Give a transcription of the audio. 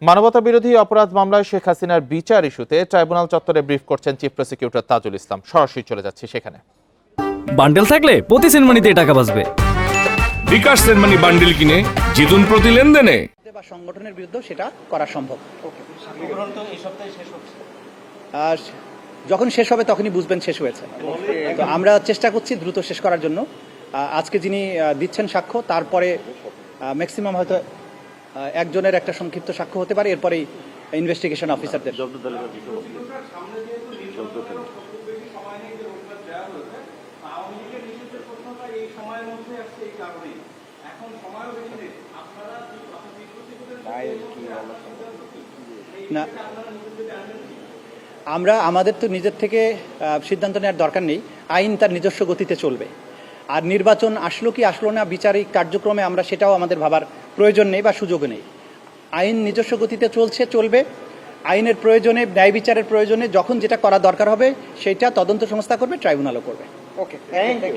মানবতা বিরোধী অপরাধ মামলায় শেখ হাসিনার বিচার ইস্যুতে ট্রাইব্যুনাল চত্বরে ব্রিফ করছেন চিফ প্রসিকিউটর তাজুল ইসলাম। সরাসরি চলে যাচ্ছে সেখানে। বান্ডেল থাকলে প্রতি সেনমানিতে টাকা বাঁচবে। বিকাশ সেনমানি বান্ডেল কিনে জিতুন প্রতি লেনদেনে। বা সংগঠনের বিরুদ্ধে সেটা করা সম্ভব। যখন শেষ হবে তখনই বুঝবেন শেষ হয়েছে। তো আমরা চেষ্টা করছি দ্রুত শেষ করার জন্য। আজকে যিনি দিচ্ছেন সাক্ষ্য, তারপরে ম্যাক্সিমাম হয়তো একজনের একটা সংক্ষিপ্ত সাক্ষ্য হতে পারে, এরপরেই ইনভেস্টিগেশন অফিসারদের। না, আমাদের তো নিজের থেকে সিদ্ধান্ত নেওয়ার দরকার নেই। আইন তার নিজস্ব গতিতে চলবে। আর নির্বাচন আসলো কি আসলো না বিচারিক কার্যক্রমে আমরা সেটাও আমাদের ভাবার প্রয়োজন নেই বা সুযোগ নেই। আইন নিজস্ব গতিতে চলবে। আইনের প্রয়োজনে, ন্যায় বিচারের প্রয়োজনে যখন যেটা করা দরকার হবে সেটা তদন্ত সংস্থা করবে, ট্রাইব্যুনালও করবে। ওকে, থ্যাংক ইউ।